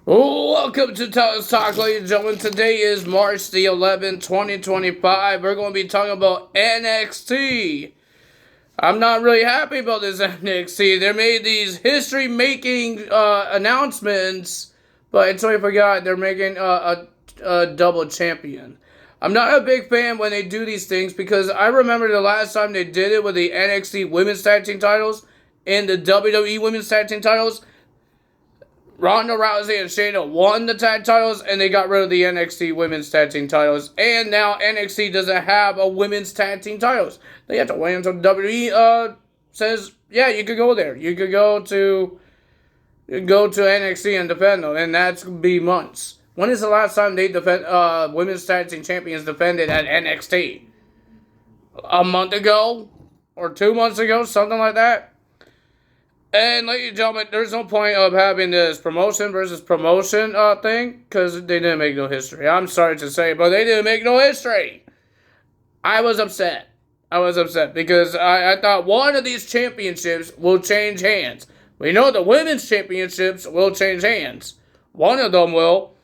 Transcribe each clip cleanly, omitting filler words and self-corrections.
Welcome to Talk, ladies and gentlemen. Today is March the 11th, 2025. We're going to be talking about NXT. I'm not really happy about this NXT. They made these history-making announcements, but I totally forgot they're making a double champion. I'm not a big fan when they do these things because I remember the last time they did it with the NXT Women's Tag Team titles and the WWE Women's Tag Team titles. Ronda Rousey and Shayna won the tag titles, and they got rid of the NXT Women's Tag Team titles. And now NXT doesn't have a Women's Tag Team titles. They have to wait until WWE says, yeah, you could go there. You could go to NXT and defend them, and that's going to be months. When is the last time they defend Women's Tag Team Champions defended at NXT? A month ago? Or 2 months ago? Something like that? And, ladies and gentlemen, there's no point of having this promotion versus promotion thing, because they didn't make no history. I'm sorry to say, but they didn't make no history. I was upset. Because I thought one of these championships will change hands. We know the women's championships will change hands. One of them will.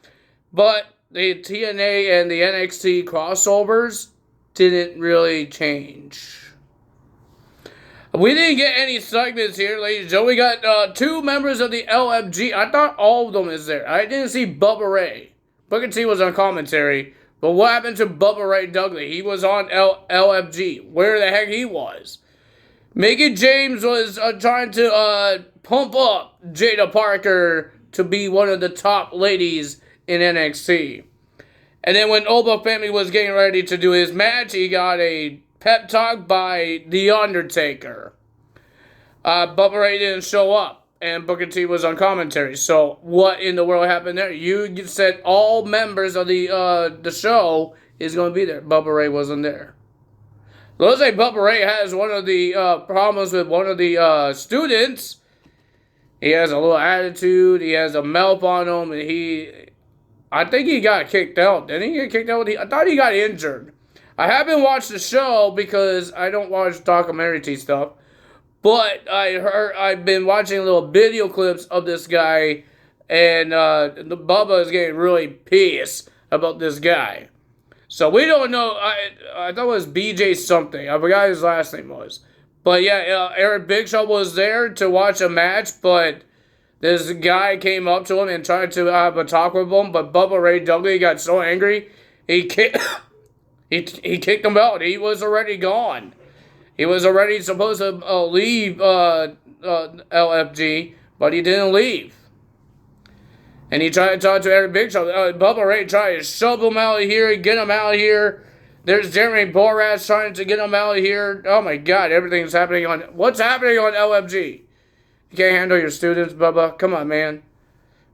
But the TNA and the NXT crossovers didn't really change. We didn't get any segments here, ladies and gentlemen. We got two members of the LFG. I thought all of them is there. I didn't see Bubba Ray. Booker T was on commentary. But what happened to Bubba Ray Dudley? He was on LFG. Where the heck he was? Mickie James was trying to pump up Jada Parker to be one of the top ladies in NXT. And then when Oba Family was getting ready to do his match, he got a pep talk by The Undertaker. Bubba Ray didn't show up, and Booker T was on commentary. So what in the world happened there? You said all members of the show is going to be there. Bubba Ray wasn't there. Looks like Bubba Ray has one of the problems with one of the students. He has a little attitude. He has a mouth on him, and I think he got kicked out. Didn't he get kicked out? I thought he got injured. I haven't watched the show because I don't watch documentary stuff. But I've been watching little video clips of this guy, and the Bubba is getting really pissed about this guy. So we don't know. I thought it was BJ something. I forgot his last name was. But yeah, Eric Big Show was there to watch a match, but this guy came up to him and tried to have a talk with him. But Bubba Ray Dudley got so angry, he kicked him out. He was already gone. He was already supposed to leave LFG, but he didn't leave. And he tried to talk to Eric Big Show. Bubba Ray tried to shove him out of here, get him out of here. There's Jeremy Borash trying to get him out of here. Oh my God, everything's happening on... What's happening on LFG? You can't handle your students, Bubba? Come on, man.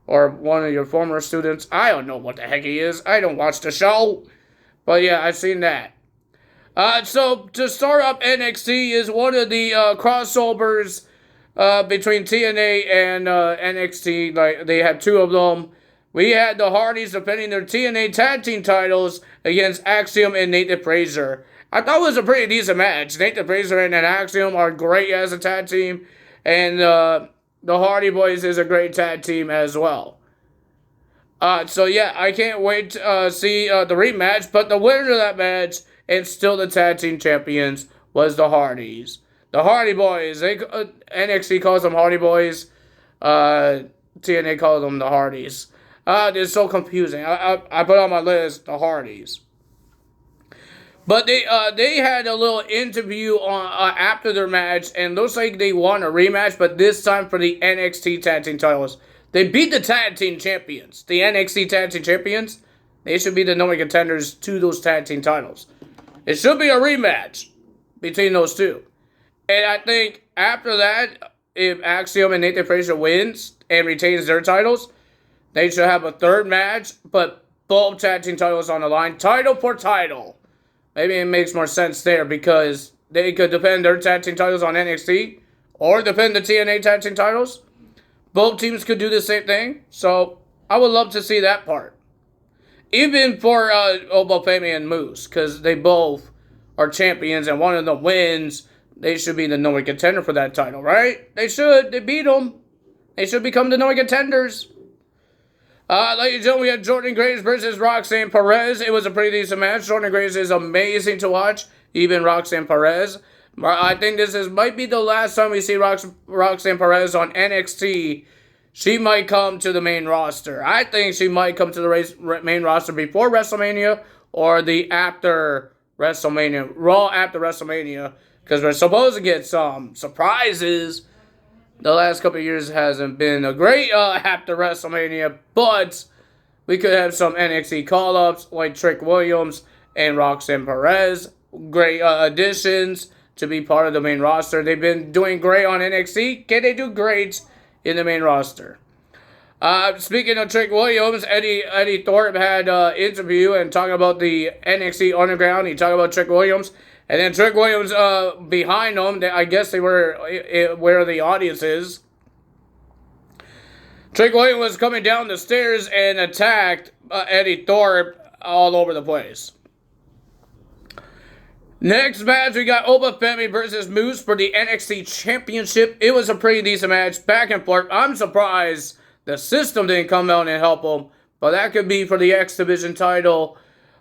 Or one of your former students. I don't know what the heck he is. I don't watch the show. But yeah, I've seen that. So to start up NXT is one of the crossovers between TNA and NXT. Like they had two of them. We had the Hardys defending their TNA tag team titles against Axiom and Nathan Frazer. I thought it was a pretty decent match. Nathan Frazer and Axiom are great as a tag team, and the Hardy Boys is a great tag team as well. So yeah, I can't wait to see the rematch. But the winner of that match, and still the tag team champions, was the Hardys. The Hardy Boys. NXT calls them Hardy Boys. TNA calls them the Hardys. It's so confusing. I put on my list the Hardys. But they had a little interview on after their match, and looks like they won a rematch, but this time for the NXT tag team titles. They beat the tag team champions. The NXT tag team champions. They should be the number contenders to those tag team titles. It should be a rematch between those two. And I think after that, if Axiom and Nathan Frazer wins and retains their titles, they should have a third match, but both tag team titles on the line, title for title. Maybe it makes more sense there because they could defend their tag team titles on NXT or defend the TNA tag team titles. Both teams could do the same thing, so I would love to see that part. Even for Oba Femi and Moose, because they both are champions and one of them wins, they should be the number one contender for that title, right? They should. They beat them. They should become the number one contenders. Ladies and gentlemen, we had Jordan Grace versus Roxanne Perez. It was a pretty decent match. Jordan Grace is amazing to watch, even Roxanne Perez. I think might be the last time we see Roxanne Perez on NXT. She might come to the main roster. I think she might come to the main roster before WrestleMania or the after WrestleMania, Raw after WrestleMania, because we're supposed to get some surprises. The last couple of years hasn't been a great after WrestleMania, but we could have some NXT call-ups like Trick Williams and Roxanne Perez. Great additions to be part of the main roster. They've been doing great on NXT. Can they do great in the main roster? Speaking of Trick Williams, Eddie Thorpe had an interview and talking about the NXT Underground. He talked about Trick Williams. And then Trick Williams behind him, I guess they were where the audience is. Trick Williams was coming down the stairs and attacked Eddie Thorpe all over the place. Next match, we got Obafemi versus Moose for the NXT Championship. It was a pretty decent match, back and forth. I'm surprised the system didn't come out and help them, but that could be for the X Division title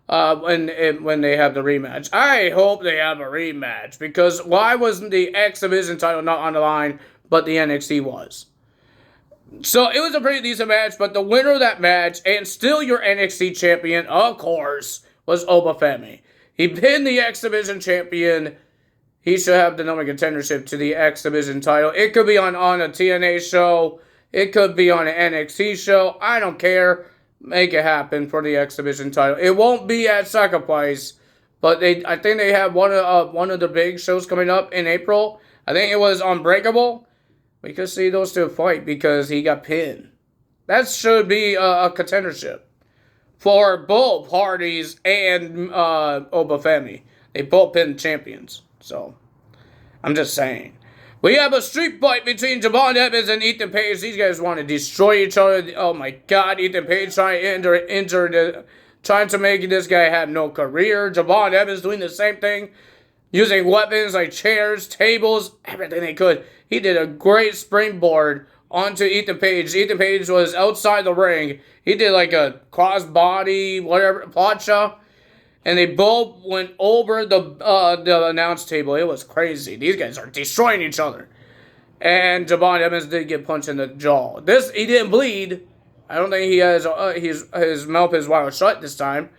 when they have the rematch. I hope they have a rematch, because why wasn't the X Division title not on the line, but the NXT was? So it was a pretty decent match, but the winner of that match, and still your NXT champion, of course, was Obafemi. He pinned the X Division champion. He should have the number contendership to the X Division title. It could be on a TNA show. It could be on an NXT show. I don't care. Make it happen for the X Division title. It won't be at Sacrifice, but I think they have one of the big shows coming up in April. I think it was Unbreakable. We could see those two fight because he got pinned. That should be a contendership for both parties and Obafemi. They both pinned champions. So, I'm just saying. We have a street fight between Javon Evans and Ethan Page. These guys want to destroy each other. Oh my God, Ethan Page trying to make this guy have no career. Javon Evans doing the same thing, using weapons like chairs, tables, everything they could. He did a great springboard onto Ethan Page. Ethan Page was outside the ring. He did like a crossbody, whatever, plancha. And they both went over the announce table. It was crazy. These guys are destroying each other. And Javon Evans did get punched in the jaw. He didn't bleed. I don't think he has his mouth is wide shut this time.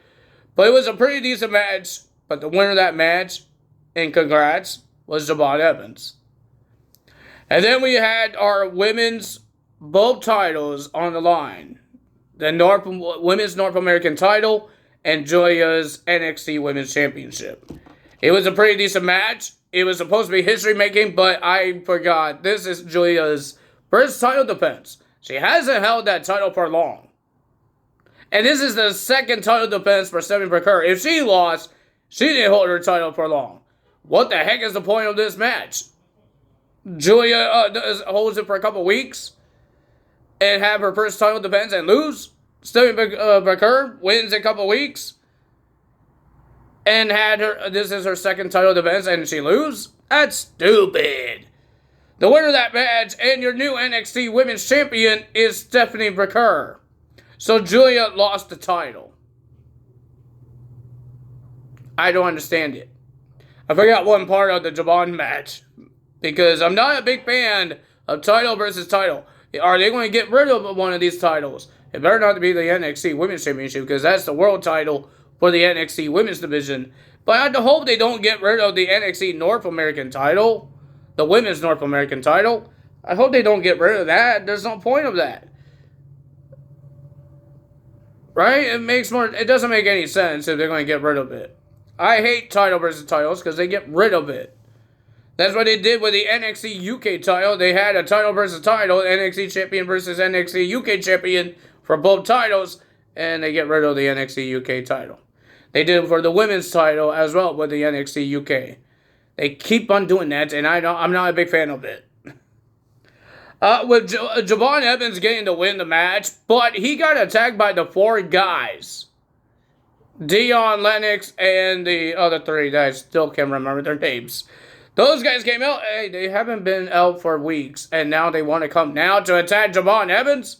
But it was a pretty decent match. But the winner of that match, and congrats, was Javon Evans. And then we had our women's both titles on the line. The women's North American title and Julia's NXT Women's Championship. It was a pretty decent match. It was supposed to be history-making, but I forgot. This is Julia's first title defense. She hasn't held that title for long. And this is the second title defense for Stephanie McCurry. If she lost, she didn't hold her title for long. What the heck is the point of this match? Julia holds it for a couple weeks and have her first title defense and lose? Stephanie McCurry wins a couple weeks and this is her second title defense and she lose? That's stupid. The winner of that match and your new NXT Women's Champion is Stephanie McCurry. So Julia lost the title. I don't understand it. I forgot one part of the Javon match because I'm not a big fan of title versus title. Are they going to get rid of one of these titles? It better not be the NXT Women's Championship because that's the world title for the NXT Women's Division. But I hope they don't get rid of the NXT North American title, the Women's North American title. I hope they don't get rid of that. There's no point of that. Right? It doesn't make any sense if they're going to get rid of it. I hate title versus titles because they get rid of it. That's what they did with the NXT UK title. They had a title versus title, NXT Champion versus NXT UK Champion for both titles, and they get rid of the NXT UK title. They did it for the women's title as well with the NXT UK. They keep on doing that, and I'm not a big fan of it. With Javon Evans getting to win the match, but he got attacked by the four guys. Dion, Lennox, and the other three that I still can't remember their names. Those guys came out. Hey, they haven't been out for weeks, and now they want to come now to attack Javon Evans?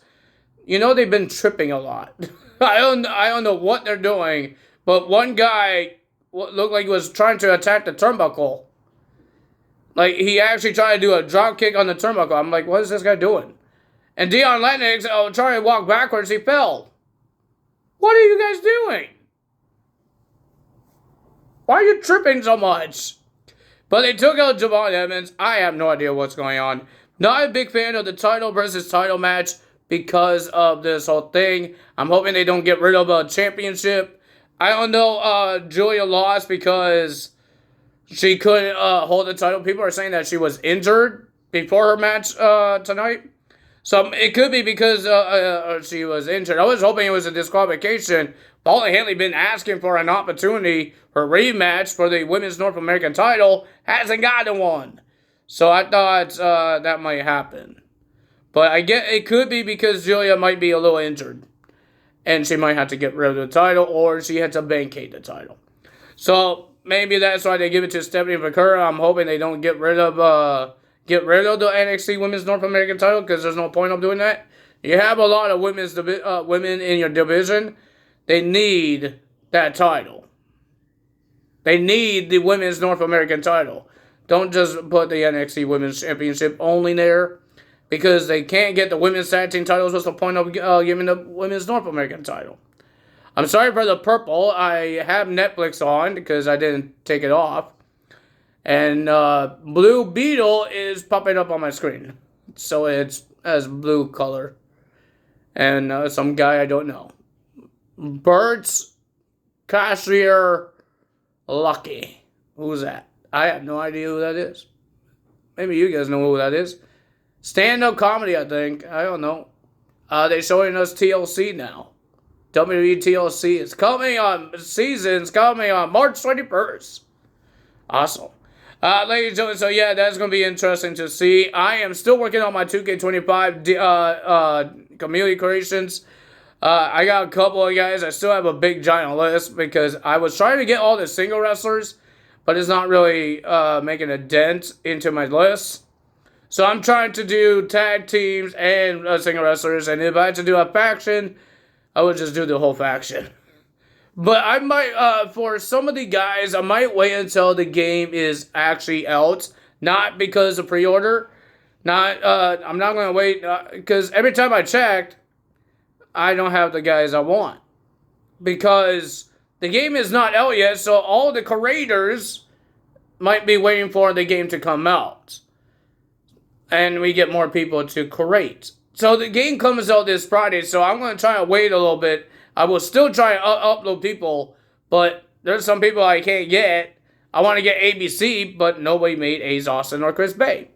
You know they've been tripping a lot. I don't know what they're doing, but one guy looked like he was trying to attack the turnbuckle. Like, he actually tried to do a drop kick on the turnbuckle. I'm like, what is this guy doing? And Dion Lennox, trying to walk backwards, he fell. What are you guys doing? Why are you tripping so much? But they took out Javon Evans. I have no idea what's going on. Not a big fan of the title versus title match because of this whole thing. I'm hoping they don't get rid of a championship. I don't know, Julia lost because she couldn't hold the title. People are saying that she was injured before her match tonight. So it could be because she was injured. I was hoping it was a disqualification. Paula Haley been asking for an opportunity. Her rematch for the Women's North American title hasn't gotten one. So I thought that might happen. But I get it could be because Julia might be a little injured. And she might have to get rid of the title, or she had to vacate the title. So maybe that's why they give it to Stephanie Vaquera. I'm hoping they don't get rid of the NXT Women's North American title, because there's no point of doing that. You have a lot of women in your division. They need that title. They need the Women's North American title. Don't just put the NXT Women's Championship only there, because they can't get the Women's Tag Team titles. What's the point of giving the Women's North American title? I'm sorry for the purple. I have Netflix on because I didn't take it off. And Blue Beetle is popping up on my screen. So it has blue color. And some guy I don't know. Bert's Cashier Lucky. Who's that? I have no idea who that is. Maybe you guys know who that is. Stand-up comedy, I think. I don't know. They're showing us TLC now. WWE TLC is coming on. Season's coming on March 21st. Awesome. Ladies and gentlemen, so yeah, that's going to be interesting to see. I am still working on my 2K25 community creations. I got a couple of guys. I still have a big giant list because I was trying to get all the single wrestlers, but it's not really making a dent into my list. So I'm trying to do tag teams and single wrestlers, and if I had to do a faction, I would just do the whole faction. But I might, for some of the guys, I might wait until the game is actually out. Not because of pre-order. I'm not going to wait, because every time I checked, I don't have the guys I want. Because the game is not out yet, so all the creators might be waiting for the game to come out. And we get more people to create. So the game comes out this Friday, so I'm going to try to wait a little bit. I will still try to upload people, but there's some people I can't get. I want to get ABC, but nobody made Ace Austin or Chris Bay.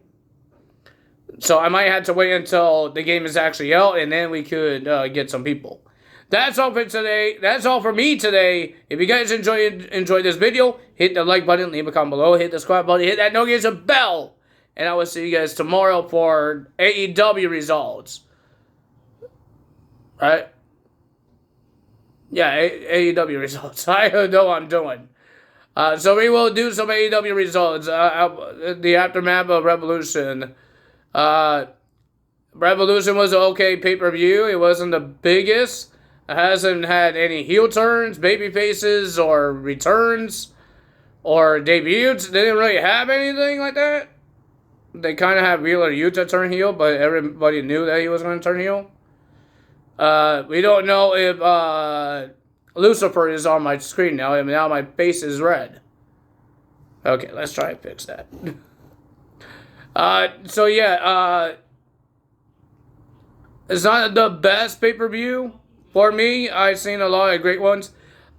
So I might have to wait until the game is actually out, and then we could get some people. That's all for today. That's all for me today. If you guys enjoyed this video, hit the like button, leave a comment below, hit the subscribe button, hit that notification bell. And I will see you guys tomorrow for AEW results. Right? Yeah, AEW results. I don't know what I'm doing. So we will do some AEW results. The aftermath of Revolution. Revolution was an okay pay-per-view. It wasn't the biggest. It hasn't had any heel turns, baby faces, or returns, or debuts. They didn't really have anything like that. They kind of have Wheeler Yuta turn heel, but everybody knew that he was going to turn heel. We don't know if Lucifer is on my screen now. I mean, now my face is red. Okay, let's try and fix that. So yeah, it's not the best pay-per-view for me. I've seen a lot of great ones.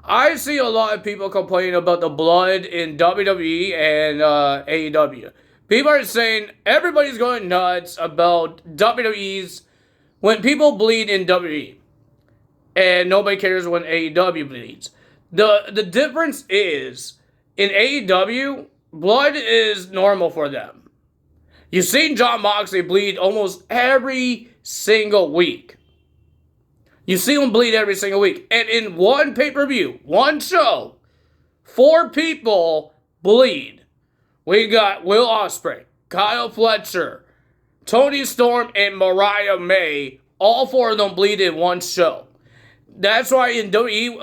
I see a lot of people complaining about the blood in WWE and AEW. People are saying everybody's going nuts about WWE's when people bleed in WWE. And nobody cares when AEW bleeds. The difference is, in AEW, blood is normal for them. You've seen Jon Moxley bleed almost every single week. You see him bleed every single week. And in one pay-per-view, one show, 4 people bleed. We got Will Ospreay, Kyle Fletcher, Tony Storm, and Mariah May all 4 of them bleed in one show. That's why in WWE,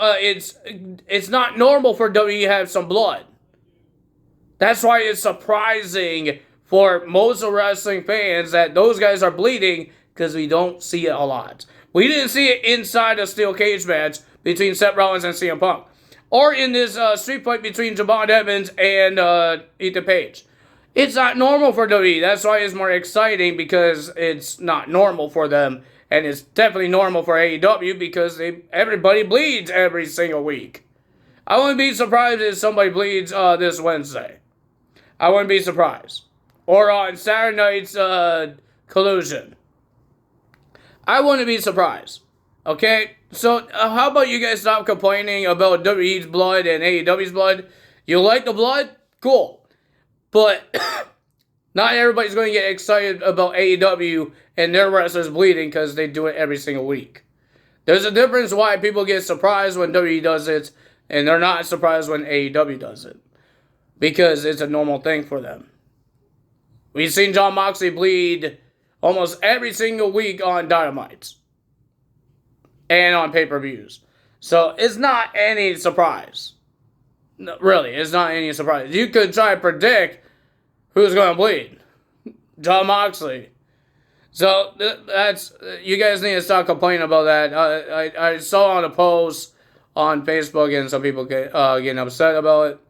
it's not normal for WWE to have some blood. That's why it's surprising for most wrestling fans that those guys are bleeding, because we don't see it a lot. We didn't see it inside a steel cage match between Seth Rollins and CM Punk, or in this street fight between Javon Evans and Ethan Page. It's not normal for WWE. That's why it's more exciting, because it's not normal for them. And it's definitely normal for AEW, because everybody bleeds every single week. I wouldn't be surprised if somebody bleeds this Wednesday. I wouldn't be surprised. Or on Saturday night's Collusion. I wouldn't be surprised. Okay? So, how about you guys stop complaining about WWE's blood and AEW's blood? You like the blood? Cool. But not everybody's going to get excited about AEW and their wrestlers bleeding, because they do it every single week. There's a difference why people get surprised when WWE does it, and they're not surprised when AEW does it, because it's a normal thing for them. We've seen Jon Moxley bleed almost every single week on Dynamite and on pay-per-views. So it's not any surprise. No, really, it's not any surprise. You could try to predict who's going to bleed. Jon Moxley. So that's, you guys need to stop complaining about that. I saw on a post on Facebook, and some people getting upset about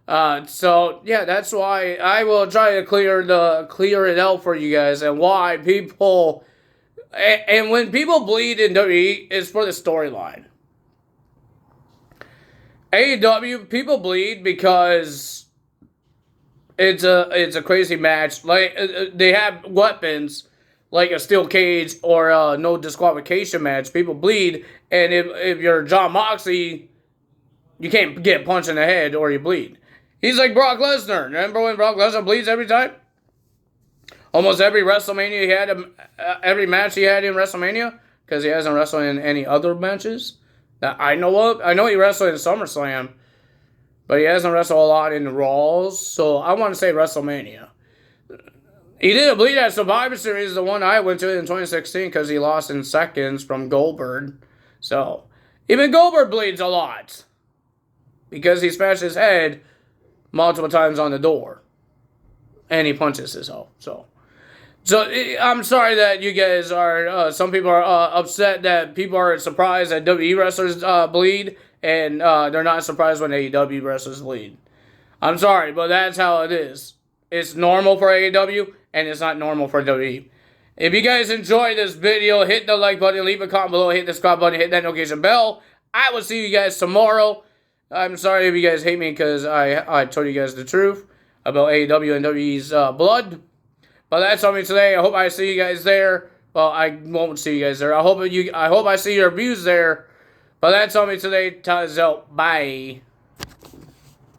it. So yeah, that's why I will try to clear it out for you guys, and why people, and when people bleed in WWE, it's for the storyline. AEW, people bleed because it's a crazy match. Like, they have weapons, like a steel cage or a no disqualification match. People bleed, and if you're Jon Moxley, you can't get punched in the head or you bleed. He's like Brock Lesnar. Remember when Brock Lesnar bleeds every time? Almost every WrestleMania he had, every match he had in WrestleMania, because he hasn't wrestled in any other matches that I know of. I know he wrestled in SummerSlam, but he hasn't wrestled a lot in the Raws, so I want to say WrestleMania. He didn't bleed at Survivor Series, the one I went to in 2016, because he lost in seconds from Goldberg. So, even Goldberg bleeds a lot, because he smashed his head multiple times on the door, and he punches himself. So I'm sorry that you guys are, some people are upset that people are surprised that WWE wrestlers bleed, and they're not surprised when AEW wrestlers bleed. I'm sorry, but that's how it is. It's normal for AEW, and it's not normal for WWE. If you guys enjoyed this video, hit the like button, leave a comment below, hit the subscribe button, hit that notification bell. I will see you guys tomorrow. I'm sorry if you guys hate me, because I told you guys the truth about AEW and WWE's blood. But that's all me today. I hope I see you guys there. Well, I won't see you guys there. I hope I see your views there. But that's all me today. Time is out. Bye.